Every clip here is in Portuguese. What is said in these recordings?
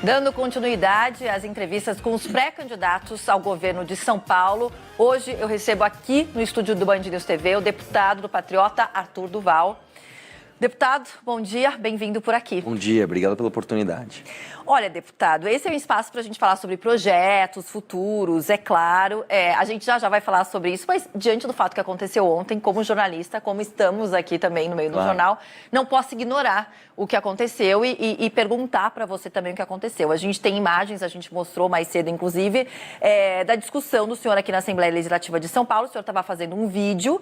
Dando continuidade às entrevistas com os pré-candidatos ao governo de São Paulo, hoje eu recebo aqui no estúdio do Band News TV o deputado do Patriota, Arthur Duval. Deputado, bom dia, bem-vindo por aqui. Bom dia, obrigado pela oportunidade. Olha, deputado, esse é um espaço para a gente falar sobre projetos futuros, é claro. A gente já vai falar sobre isso, mas diante do fato que aconteceu ontem, como jornalista, como estamos aqui também no meio do jornal, não posso ignorar o que aconteceu e perguntar para você também o que aconteceu. A gente tem imagens, a gente mostrou mais cedo, inclusive, da discussão do senhor aqui na Assembleia Legislativa de São Paulo. O senhor estava fazendo um vídeo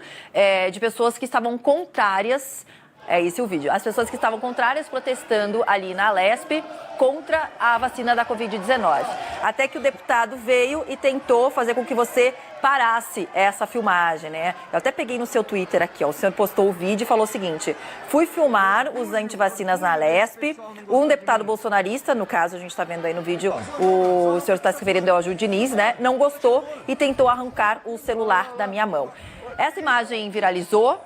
de pessoas que estavam contrárias. É esse o vídeo. As pessoas que estavam contrárias protestando ali na Alesp contra a vacina da Covid-19. Até que o deputado veio e tentou fazer com que você parasse essa filmagem, né? Eu até peguei no seu Twitter aqui, ó. O senhor postou o vídeo e falou o seguinte: fui filmar os antivacinas na Alesp. Um deputado bolsonarista, no caso, a gente está vendo aí no vídeo, o senhor está se referindo ao Gil Diniz, né? Não gostou e tentou arrancar o celular da minha mão. Essa imagem viralizou.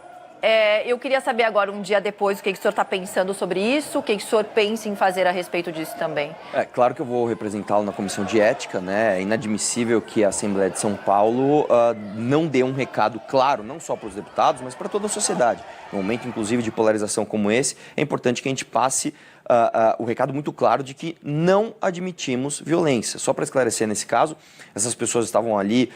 Eu queria saber agora, um dia depois, o que o senhor está pensando sobre isso, o que o senhor pensa em fazer a respeito disso também. Claro que eu vou representá-lo na Comissão de Ética, né? É inadmissível que a Assembleia de São Paulo não dê um recado claro, não só para os deputados, mas para toda a sociedade. No momento, inclusive, de polarização como esse, é importante que a gente passe o recado muito claro de que não admitimos violência. Só para esclarecer nesse caso, essas pessoas estavam ali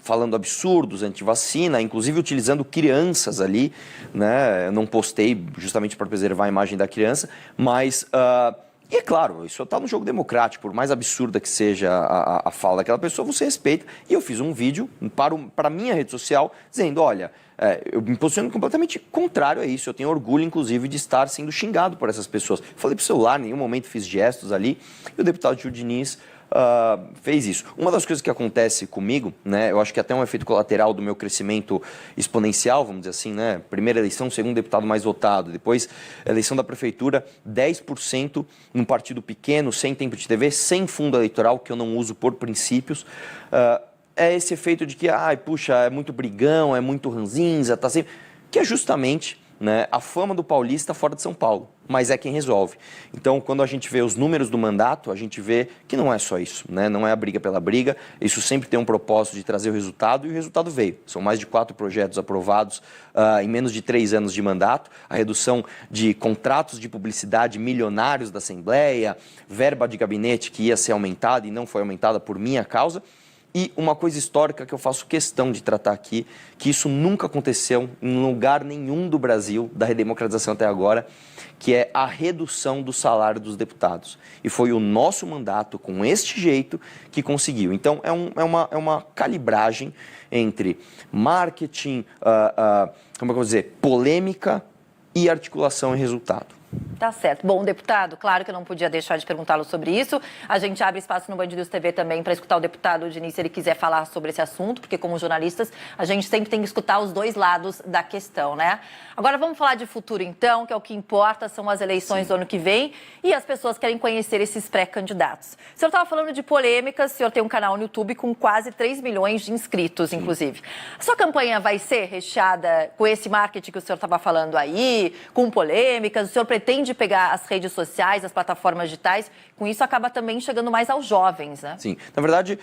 falando absurdos anti-vacina, inclusive utilizando crianças ali, né? Eu não postei justamente para preservar a imagem da criança, mas, e é claro, isso está no jogo democrático, por mais absurda que seja a fala daquela pessoa, você respeita. E eu fiz um vídeo para a minha rede social dizendo, olha, eu me posiciono completamente contrário a isso. Eu tenho orgulho, inclusive, de estar sendo xingado por essas pessoas. Falei para o celular, em nenhum momento fiz gestos ali, e o deputado Gil Diniz fez isso. Uma das coisas que acontece comigo, né, eu acho que até um efeito colateral do meu crescimento exponencial, vamos dizer assim, né, primeira eleição, segundo deputado mais votado, depois eleição da prefeitura, 10% num partido pequeno, sem tempo de TV, sem fundo eleitoral, que eu não uso por princípios, é esse efeito de que, puxa, é muito brigão, é muito ranzinza, tá sempre... que é justamente, né, a fama do paulista fora de São Paulo, mas é quem resolve. Então, quando a gente vê os números do mandato, a gente vê que não é só isso, né? Não é a briga pela briga, isso sempre tem um propósito de trazer o resultado, e o resultado veio. São mais de 4 projetos aprovados em menos de 3 anos de mandato, a redução de contratos de publicidade milionários da Assembleia, verba de gabinete que ia ser aumentada e não foi aumentada por minha causa. E uma coisa histórica que eu faço questão de tratar aqui, que isso nunca aconteceu em lugar nenhum do Brasil, da redemocratização até agora, que é a redução do salário dos deputados. E foi o nosso mandato, com este jeito, que conseguiu. Então, é uma calibragem entre marketing, como é que eu vou dizer, polêmica e articulação e resultado. Tá certo. Bom, deputado, claro que eu não podia deixar de perguntá-lo sobre isso. A gente abre espaço no Band News TV também para escutar o deputado Diniz, se ele quiser falar sobre esse assunto, porque como jornalistas, a gente sempre tem que escutar os dois lados da questão, né? Agora vamos falar de futuro então, que é o que importa, são as eleições do ano que vem, e as pessoas querem conhecer esses pré-candidatos. O senhor estava falando de polêmicas, o senhor tem um canal no YouTube com quase 3 milhões de inscritos, inclusive. A sua campanha vai ser recheada com esse marketing que o senhor estava falando aí, com polêmicas? O senhor pretende pegar as redes sociais, as plataformas digitais, com isso acaba também chegando mais aos jovens, né? Sim, na verdade,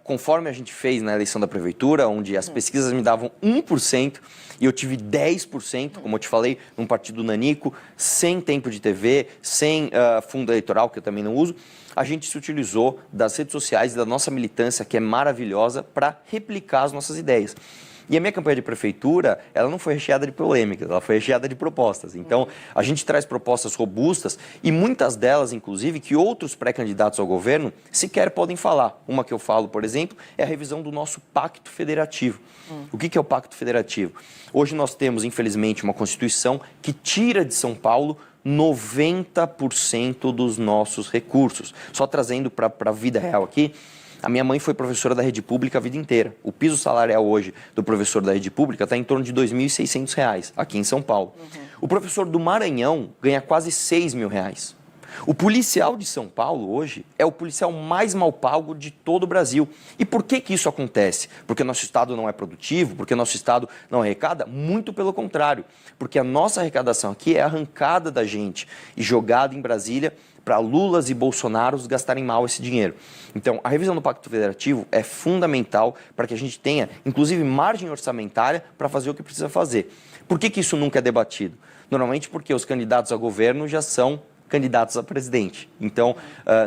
conforme a gente fez na eleição da prefeitura, onde as pesquisas me davam 1% e eu tive 10%, como eu te falei, num partido nanico, sem tempo de TV, sem fundo eleitoral, que eu também não uso, a gente se utilizou das redes sociais e da nossa militância, que é maravilhosa, para replicar as nossas ideias. E a minha campanha de prefeitura, ela não foi recheada de polêmicas, ela foi recheada de propostas. Então, a gente traz propostas robustas e muitas delas, inclusive, que outros pré-candidatos ao governo sequer podem falar. Uma que eu falo, por exemplo, é a revisão do nosso pacto federativo. O que é o pacto federativo? Hoje nós temos, infelizmente, uma Constituição que tira de São Paulo 90% dos nossos recursos. Só trazendo para a vida real aqui, a minha mãe foi professora da rede pública a vida inteira. O piso salarial hoje do professor da rede pública está em torno de R$ 2.600 aqui em São Paulo. O professor do Maranhão ganha quase R$ 6.000. O policial de São Paulo hoje é o policial mais mal pago de todo o Brasil. E por que isso acontece? Porque nosso Estado não é produtivo? Porque nosso Estado não arrecada? Muito pelo contrário. Porque a nossa arrecadação aqui é arrancada da gente e jogada em Brasília para Lulas e Bolsonaros gastarem mal esse dinheiro. Então, a revisão do Pacto Federativo é fundamental para que a gente tenha, inclusive, margem orçamentária para fazer o que precisa fazer. Por que isso nunca é debatido? Normalmente porque os candidatos a governo já são candidatos a presidente. Então,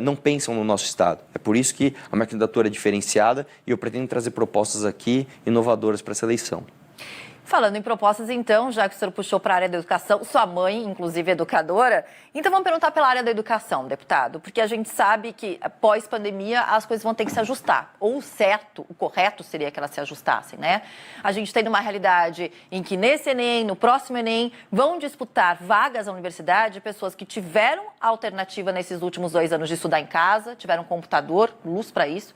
não pensam no nosso Estado. É por isso que a minha candidatura é diferenciada e eu pretendo trazer propostas aqui inovadoras para essa eleição. Falando em propostas, então, já que o senhor puxou para a área da educação, sua mãe, inclusive, é educadora, então vamos perguntar pela área da educação, deputado, porque a gente sabe que, pós-pandemia, as coisas vão ter que se ajustar. Ou o certo, o correto seria que elas se ajustassem, né? A gente tem uma realidade em que nesse Enem, no próximo Enem, vão disputar vagas à universidade pessoas que tiveram alternativa nesses últimos 2 anos de estudar em casa, tiveram computador, luz para isso,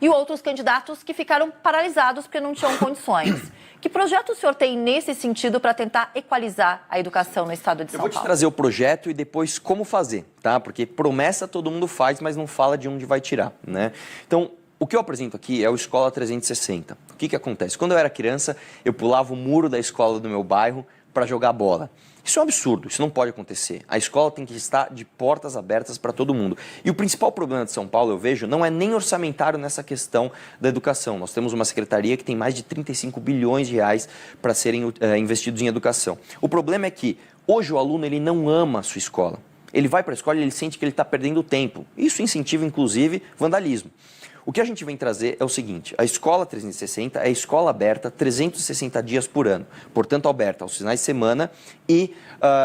e outros candidatos que ficaram paralisados porque não tinham condições. Que projeto o senhor tem nesse sentido para tentar equalizar a educação no estado de São Paulo? Eu vou te trazer o projeto e depois como fazer, tá? Porque promessa todo mundo faz, mas não fala de onde vai tirar, né? Então, o que eu apresento aqui é o Escola 360. O que acontece? Quando eu era criança, eu pulava o muro da escola do meu bairro para jogar bola. Isso é um absurdo, isso não pode acontecer. A escola tem que estar de portas abertas para todo mundo. E o principal problema de São Paulo, eu vejo, não é nem orçamentário nessa questão da educação. Nós temos uma secretaria que tem mais de 35 bilhões de reais para serem investidos em educação. O problema é que hoje o aluno ele não ama a sua escola. Ele vai para a escola e ele sente que ele está perdendo tempo. Isso incentiva, inclusive, vandalismo. O que a gente vem trazer é o seguinte, a Escola 360 é a escola aberta 360 dias por ano, portanto aberta aos finais de semana e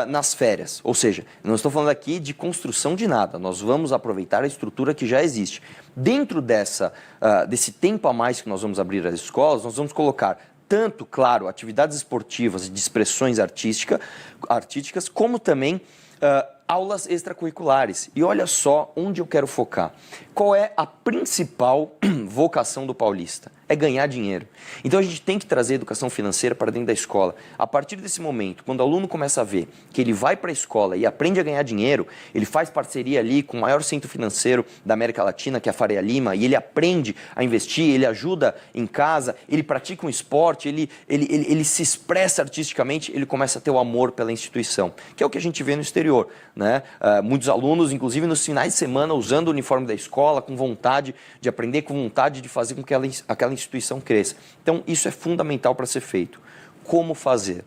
nas férias, ou seja, não estou falando aqui de construção de nada, nós vamos aproveitar a estrutura que já existe. Dentro desse tempo a mais que nós vamos abrir as escolas, nós vamos colocar tanto, claro, atividades esportivas e de expressões artísticas, como também aulas extracurriculares. E olha só onde eu quero focar. Qual é a principal vocação do paulista? É ganhar dinheiro. Então a gente tem que trazer educação financeira para dentro da escola. A partir desse momento, quando o aluno começa a ver que ele vai para a escola e aprende a ganhar dinheiro, ele faz parceria ali com o maior centro financeiro da América Latina, que é a Faria Lima, e ele aprende a investir, ele ajuda em casa, ele pratica um esporte, ele se expressa artisticamente, ele começa a ter o amor pela instituição, que é o que a gente vê no exterior, né? Muitos alunos, inclusive nos finais de semana, usando o uniforme da escola, com vontade de aprender, com vontade de fazer com que aquela instituição cresça. Então, isso é fundamental para ser feito. Como fazer?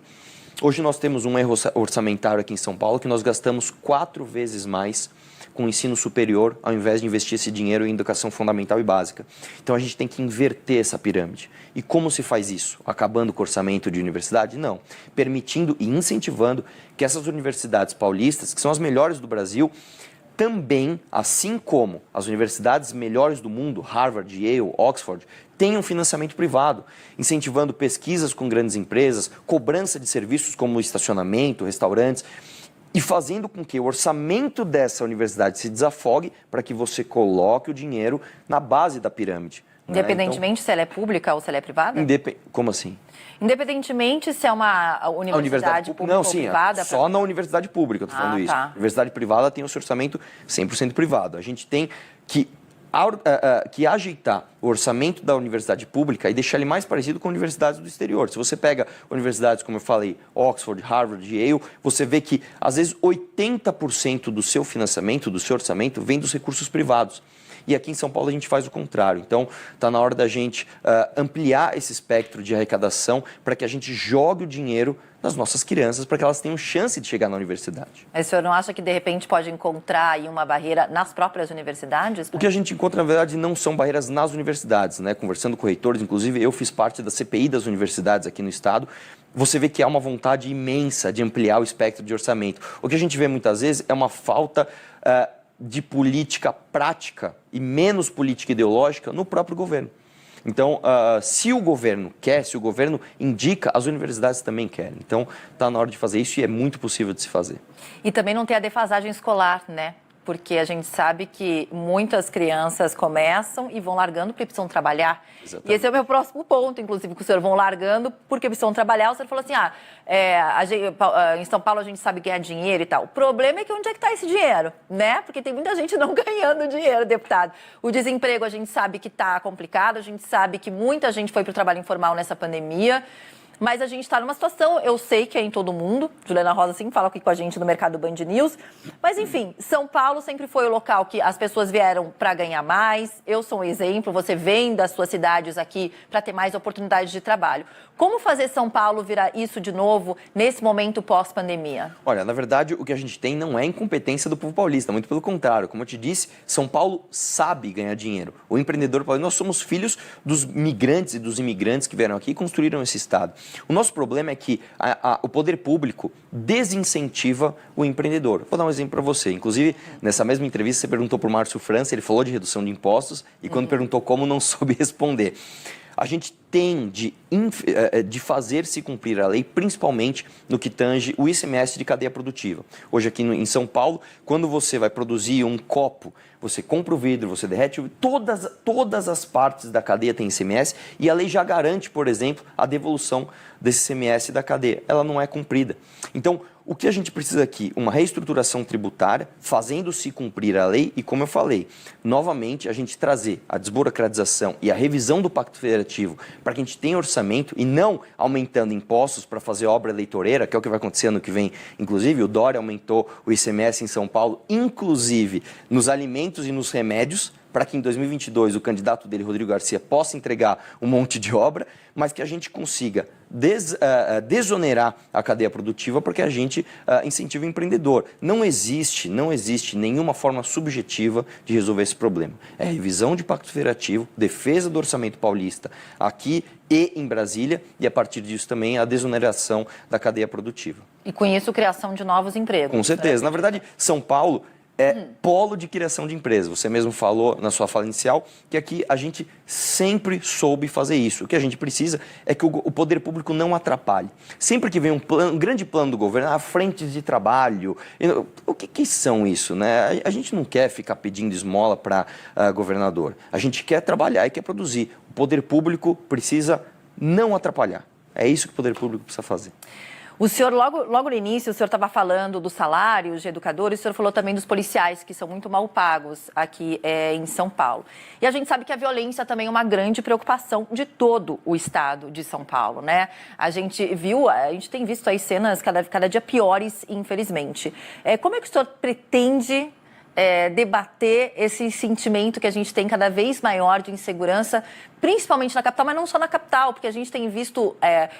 Hoje nós temos um erro orçamentário aqui em São Paulo que nós gastamos 4 vezes mais com o ensino superior ao invés de investir esse dinheiro em educação fundamental e básica. Então a gente tem que inverter essa pirâmide. E como se faz isso? Acabando com o orçamento de universidade? Não. Permitindo e incentivando que essas universidades paulistas, que são as melhores do Brasil, também, assim como as universidades melhores do mundo, Harvard, Yale, Oxford, tenham financiamento privado, incentivando pesquisas com grandes empresas, cobrança de serviços como estacionamento, restaurantes, e fazendo com que o orçamento dessa universidade se desafogue para que você coloque o dinheiro na base da pirâmide. Independentemente se ela é pública ou se ela é privada? Como assim? Independentemente se é uma universidade pública ou privada? Não, só na universidade pública eu estou falando isso. Tá. A universidade privada tem o seu orçamento 100% privado. A gente tem que ajeitar o orçamento da universidade pública e deixar ele mais parecido com universidades do exterior. Se você pega universidades, como eu falei, Oxford, Harvard, Yale, você vê que, às vezes, 80% do seu financiamento, do seu orçamento, vem dos recursos privados. E aqui em São Paulo a gente faz o contrário. Então, está na hora da gente ampliar esse espectro de arrecadação para que a gente jogue o dinheiro nas nossas crianças para que elas tenham chance de chegar na universidade. Mas o senhor não acha que, de repente, pode encontrar aí uma barreira nas próprias universidades? O que a gente encontra, na verdade, não são barreiras nas universidades, né? Conversando com reitores, inclusive eu fiz parte da CPI das universidades aqui no estado, você vê que há uma vontade imensa de ampliar o espectro de orçamento. O que a gente vê muitas vezes é uma falta de política prática e menos política ideológica no próprio governo. Então, se o governo quer, se o governo indica, as universidades também querem. Então, está na hora de fazer isso e é muito possível de se fazer. E também não ter a defasagem escolar, né? Porque a gente sabe que muitas crianças começam e vão largando porque precisam trabalhar. Exatamente. E esse é o meu próximo ponto, inclusive, que o senhor vão largando porque precisam trabalhar. O senhor falou assim, em São Paulo a gente sabe ganhar dinheiro e tal. O problema é que onde é que está esse dinheiro, né? Porque tem muita gente não ganhando dinheiro, deputado. O desemprego a gente sabe que está complicado, a gente sabe que muita gente foi para o trabalho informal nessa pandemia. Mas a gente está numa situação, eu sei que é em todo mundo, Juliana Rosa sempre fala aqui com a gente no Mercado Band News, mas enfim, São Paulo sempre foi o local que as pessoas vieram para ganhar mais. Eu sou um exemplo, você vem das suas cidades aqui para ter mais oportunidades de trabalho. Como fazer São Paulo virar isso de novo nesse momento pós-pandemia? Olha, na verdade, o que a gente tem não é incompetência do povo paulista, muito pelo contrário. Como eu te disse, São Paulo sabe ganhar dinheiro. O empreendedor paulista, nós somos filhos dos migrantes e dos imigrantes que vieram aqui e construíram esse estado. O nosso problema é que o poder público desincentiva o empreendedor. Vou dar um exemplo para você. Inclusive, nessa mesma entrevista, você perguntou para o Márcio França, ele falou de redução de impostos e quando perguntou como, não soube responder. A gente tem de fazer se cumprir a lei, principalmente no que tange o ICMS de cadeia produtiva. Hoje aqui em São Paulo, quando você vai produzir um copo, você compra o vidro, você derrete, todas as partes da cadeia têm ICMS e a lei já garante, por exemplo, a devolução desse ICMS da cadeia. Ela não é cumprida. Então, o que a gente precisa aqui? Uma reestruturação tributária, fazendo-se cumprir a lei e, como eu falei, novamente a gente trazer a desburocratização e a revisão do Pacto Federativo para que a gente tenha orçamento e não aumentando impostos para fazer obra eleitoreira, que é o que vai acontecer ano que vem. Inclusive, o Dória aumentou o ICMS em São Paulo, inclusive nos alimentos e nos remédios, para que em 2022 o candidato dele, Rodrigo Garcia, possa entregar um monte de obra, mas que a gente consiga desonerar a cadeia produtiva para que a gente incentive o empreendedor. Não existe nenhuma forma subjetiva de resolver esse problema. É revisão de pacto federativo, defesa do orçamento paulista aqui e em Brasília e, a partir disso, também a desoneração da cadeia produtiva. E com isso, criação de novos empregos. Com certeza. Na verdade, São Paulo é polo de criação de empresas. Você mesmo falou na sua fala inicial que aqui a gente sempre soube fazer isso. O que a gente precisa é que o poder público não atrapalhe. Sempre que vem um grande plano do governo, frentes de trabalho, o que são isso, né? A gente não quer ficar pedindo esmola para governador. A gente quer trabalhar e quer produzir. O poder público precisa não atrapalhar. É isso que o poder público precisa fazer. O senhor, logo no início, o senhor estava falando dos salários de educadores, o senhor falou também dos policiais, que são muito mal pagos aqui em São Paulo. E a gente sabe que a violência também é uma grande preocupação de todo o estado de São Paulo, né? A gente tem visto aí cenas cada dia piores, infelizmente. Como é que o senhor pretende debater esse sentimento que a gente tem cada vez maior de insegurança, principalmente na capital, mas não só na capital, porque a gente tem visto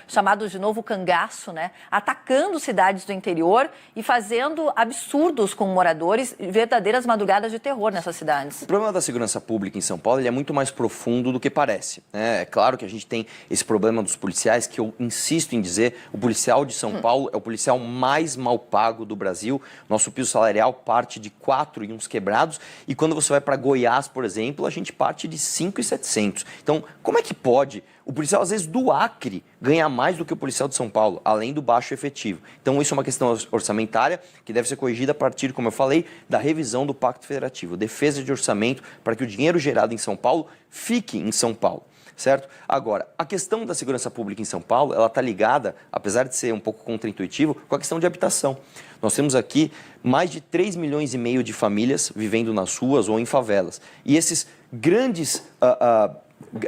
chamados de novo cangaço, né, atacando cidades do interior e fazendo absurdos com moradores, verdadeiras madrugadas de terror nessas cidades. O problema da segurança pública em São Paulo ele é muito mais profundo do que parece, né? É claro que a gente tem esse problema dos policiais, que eu insisto em dizer, o policial de São Paulo é o policial mais mal pago do Brasil. Nosso piso salarial parte de 4 e uns quebrados, e quando você vai para Goiás, por exemplo, a gente parte de 5.700. Então, como é que pode o policial, às vezes, do Acre ganhar mais do que o policial de São Paulo, além do baixo efetivo? Então, isso é uma questão orçamentária que deve ser corrigida a partir, como eu falei, da revisão do Pacto Federativo, defesa de orçamento para que o dinheiro gerado em São Paulo fique em São Paulo. Certo? Agora, a questão da segurança pública em São Paulo, ela está ligada, apesar de ser um pouco contraintuitivo, com a questão de habitação. Nós temos aqui mais de 3,5 milhões de famílias vivendo nas ruas ou em favelas. E esses grandes,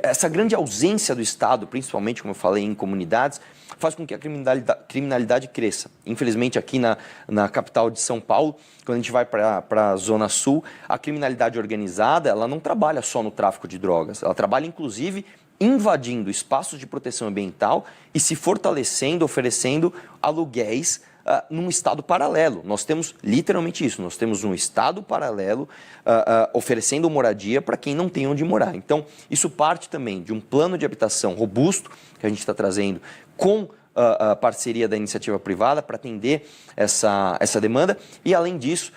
essa grande ausência do Estado, principalmente, como eu falei, em comunidades, faz com que a criminalidade cresça. Infelizmente, aqui na capital de São Paulo, quando a gente vai para a Zona Sul, a criminalidade organizada, ela não trabalha só no tráfico de drogas, ela trabalha, inclusive, invadindo espaços de proteção ambiental e se fortalecendo, oferecendo aluguéis num estado paralelo. Nós temos literalmente isso, nós temos um estado paralelo oferecendo moradia para quem não tem onde morar. Então, isso parte também de um plano de habitação robusto que a gente está trazendo com a parceria da iniciativa privada para atender essa demanda e, além disso,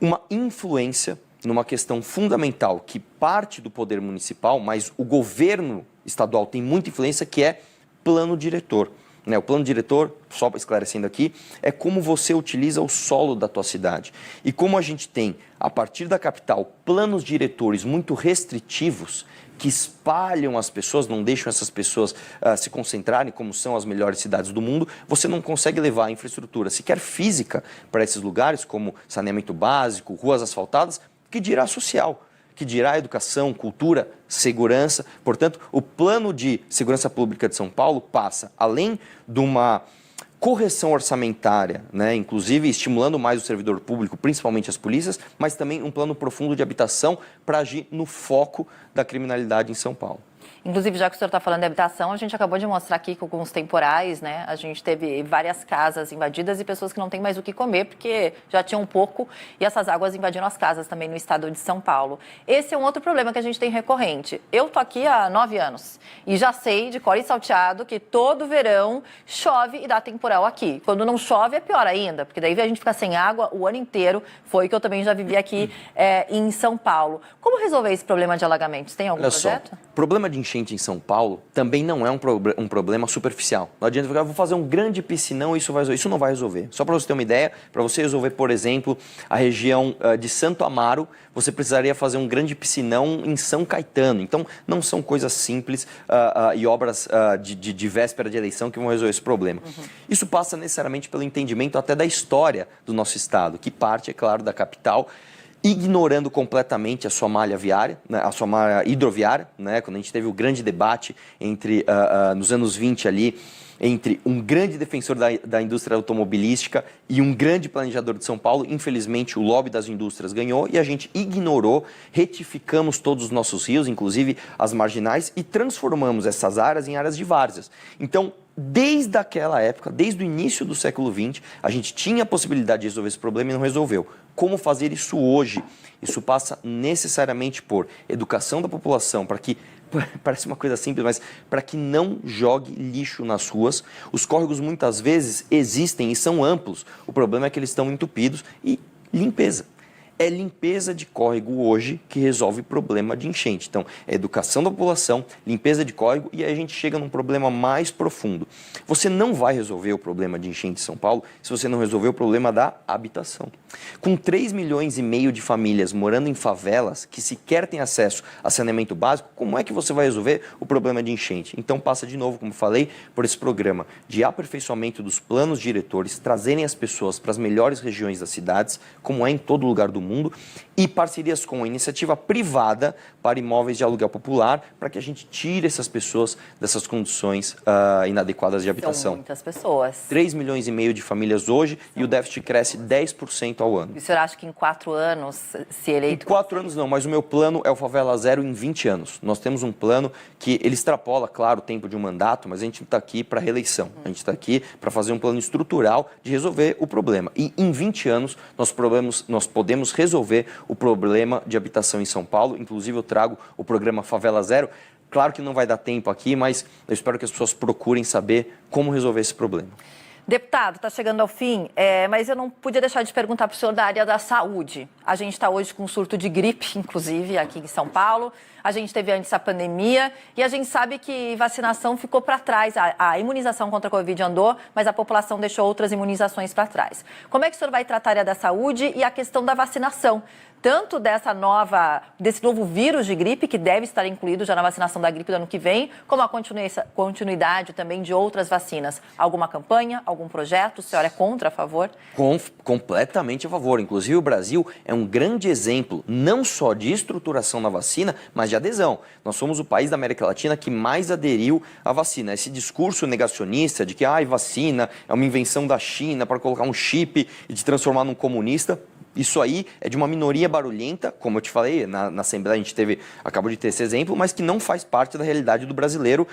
uma influência numa questão fundamental que parte do poder municipal, mas o governo estadual tem muita influência, que é plano diretor. O plano diretor, só esclarecendo aqui, é como você utiliza o solo da tua cidade. E como a gente tem, a partir da capital, planos diretores muito restritivos que espalham as pessoas, não deixam essas pessoas se concentrarem como são as melhores cidades do mundo, você não consegue levar a infraestrutura sequer física para esses lugares, como saneamento básico, ruas asfaltadas, que dirá social. que dirá educação, cultura, segurança. Portanto, o plano de segurança pública de São Paulo passa, além de uma correção orçamentária, né, inclusive estimulando mais o servidor público, principalmente as polícias, mas também um plano profundo de habitação para agir no foco da criminalidade em São Paulo. Inclusive, já que o senhor está falando de habitação, a gente acabou de mostrar aqui com alguns temporais, né? A gente teve várias casas invadidas e pessoas que não têm mais o que comer porque já tinham pouco e essas águas invadiram as casas também no estado de São Paulo. Esse é um outro problema que a gente tem recorrente. Eu tô aqui há 9 anos e já sei de cor e salteado que todo verão chove e dá temporal aqui. Quando não chove é pior ainda, porque daí a gente fica sem água o ano inteiro. Foi o que eu também já vivi aqui em São Paulo. Como resolver esse problema de alagamentos? Tem algum projeto? Problema de enchente em São Paulo também não é um problema superficial. Não adianta ficar, vou fazer um grande piscinão e isso não vai resolver. Só para você ter uma ideia, para você resolver, por exemplo, a região de Santo Amaro, você precisaria fazer um grande piscinão em São Caetano. Então, não são coisas simples e obras de véspera de eleição que vão resolver esse problema. Isso passa necessariamente pelo entendimento até da história do nosso estado, que parte, é claro, da capital, ignorando completamente a sua malha viária, né, a sua malha hidroviária, né, quando a gente teve o grande debate entre, nos anos 20 ali, entre um grande defensor da indústria automobilística e um grande planejador de São Paulo. Infelizmente, o lobby das indústrias ganhou e a gente ignorou, retificamos todos os nossos rios, inclusive as marginais, e transformamos essas áreas em áreas de várzeas. Então, desde aquela época, desde o início do século XX, a gente tinha a possibilidade de resolver esse problema e não resolveu. Como fazer isso hoje? Isso passa necessariamente por educação da população, para que, parece uma coisa simples, mas para que não jogue lixo nas ruas. Os córregos muitas vezes existem e são amplos. O problema é que eles estão entupidos. E limpeza. É limpeza de córrego hoje que resolve problema de enchente. Então, é educação da população, limpeza de córrego, e aí a gente chega num problema mais profundo. Você não vai resolver o problema de enchente em São Paulo se você não resolver o problema da habitação. Com 3,5 milhões de famílias morando em favelas que sequer têm acesso a saneamento básico, como é que você vai resolver o problema de enchente? Então, passa de novo, como falei, por esse programa de aperfeiçoamento dos planos diretores, trazerem as pessoas para as melhores regiões das cidades, como é em todo lugar do mundo, e parcerias com a iniciativa privada para imóveis de aluguel popular, para que a gente tire essas pessoas dessas condições inadequadas de habitação. São muitas pessoas. 3,5 milhões de famílias hoje e o déficit cresce 10% ao ano. E o senhor acha que em 4 anos, se eleito... Em 4 anos não, mas o meu plano é o Favela Zero em 20 anos. Nós temos um plano que ele extrapola, claro, o tempo de um mandato, mas a gente está aqui para reeleição. A gente está aqui para fazer um plano estrutural de resolver o problema. E em 20 anos nós podemos resolver o problema de habitação em São Paulo. Inclusive eu trago o programa Favela Zero. Claro que não vai dar tempo aqui, mas eu espero que as pessoas procurem saber como resolver esse problema. Deputado, está chegando ao fim, mas eu não podia deixar de perguntar para o senhor da área da saúde. A gente está hoje com um surto de gripe, inclusive, aqui em São Paulo. A gente teve antes a pandemia e a gente sabe que vacinação ficou para trás. A imunização contra a Covid andou, mas a população deixou outras imunizações para trás. Como é que o senhor vai tratar a área da saúde e a questão da vacinação? Tanto desse novo vírus de gripe, que deve estar incluído já na vacinação da gripe do ano que vem, como a continuidade também de outras vacinas. Alguma campanha, algum projeto? O senhor é contra, a favor? Completamente a favor. Inclusive, o Brasil é um grande exemplo, não só de estruturação na vacina, mas de adesão. Nós somos o país da América Latina que mais aderiu à vacina. Esse discurso negacionista de que vacina é uma invenção da China para colocar um chip e te transformar num comunista, isso aí é de uma minoria barulhenta, como eu te falei, na Assembleia a gente acabou de ter esse exemplo, mas que não faz parte da realidade do brasileiro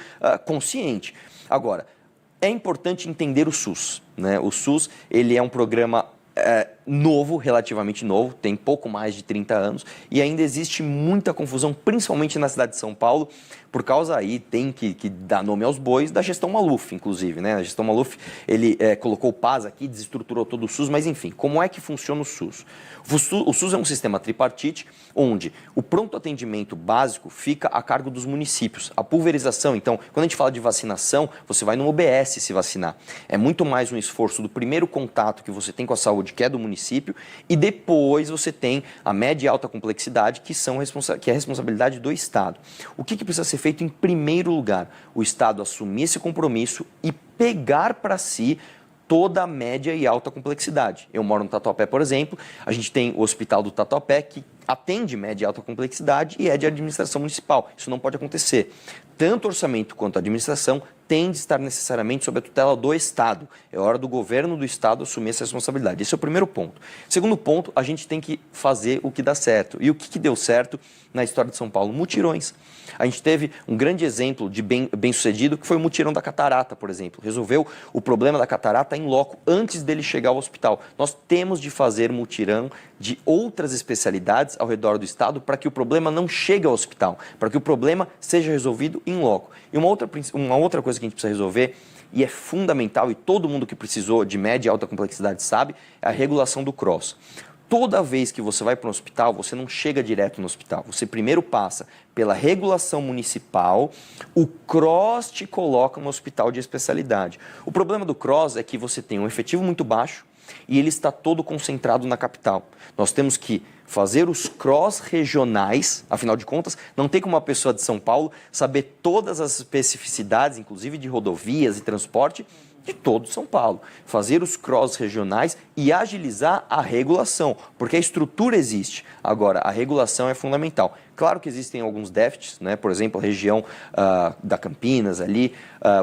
consciente. Agora, é importante entender o SUS, né? O SUS, ele é um programa novo, relativamente novo, tem pouco mais de 30 anos, e ainda existe muita confusão, principalmente na cidade de São Paulo, por causa aí, tem que dar nome aos bois, da gestão Maluf, inclusive, né? A gestão Maluf, ele colocou o PAS aqui, desestruturou todo o SUS, mas enfim, como é que funciona o SUS? O SUS é um sistema tripartite, onde o pronto atendimento básico fica a cargo dos municípios. A pulverização, então, quando a gente fala de vacinação, você vai no OBS se vacinar. É muito mais um esforço do primeiro contato que você tem com a saúde, que é do município, e depois você tem a média e alta complexidade, que é a responsabilidade do Estado. O que precisa ser feito em primeiro lugar? O Estado assumir esse compromisso e pegar para si toda a média e alta complexidade. Eu moro no Tatuapé, por exemplo, a gente tem o Hospital do Tatuapé, que atende média e alta complexidade e é de administração municipal. Isso não pode acontecer. Tanto o orçamento quanto a administração tem de estar necessariamente sob a tutela do Estado. É hora do governo do Estado assumir essa responsabilidade. Esse é o primeiro ponto. Segundo ponto, a gente tem que fazer o que dá certo. E o que deu certo na história de São Paulo? Mutirões. A gente teve um grande exemplo de bem-sucedido, que foi o mutirão da catarata, por exemplo. Resolveu o problema da catarata em loco, antes dele chegar ao hospital. Nós temos de fazer mutirão de outras especialidades ao redor do Estado para que o problema não chegue ao hospital, para que o problema seja resolvido em loco. E uma outra coisa que a gente precisa resolver, e é fundamental, e todo mundo que precisou de média e alta complexidade sabe, é a regulação do CROSS. Toda vez que você vai para um hospital, você não chega direto no hospital. Você primeiro passa pela regulação municipal, o CROSS te coloca no hospital de especialidade. O problema do CROSS é que você tem um efetivo muito baixo e ele está todo concentrado na capital. Nós temos que fazer os CROSS regionais, afinal de contas, não tem como uma pessoa de São Paulo saber todas as especificidades, inclusive de rodovias e transporte, de todo São Paulo. Fazer os CROSS regionais e agilizar a regulação, porque a estrutura existe. Agora, a regulação é fundamental. Claro que existem alguns déficits, né? Por exemplo, a região da Campinas, ali,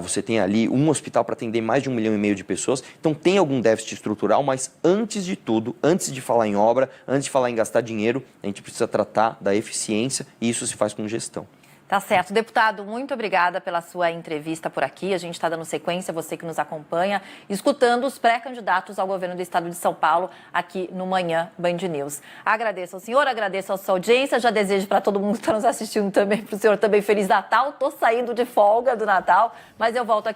você tem ali um hospital para atender mais de 1,5 milhão de pessoas, então tem algum déficit estrutural, mas antes de tudo, antes de falar em obra, antes de falar em gastar dinheiro, a gente precisa tratar da eficiência e isso se faz com gestão. Tá certo. Deputado, muito obrigada pela sua entrevista por aqui. A gente está dando sequência, você que nos acompanha, escutando os pré-candidatos ao governo do estado de São Paulo aqui no Manhã Band News. Agradeço ao senhor, agradeço a sua audiência, já desejo para todo mundo que está nos assistindo também, para o senhor também Feliz Natal. Estou saindo de folga do Natal, mas eu volto aqui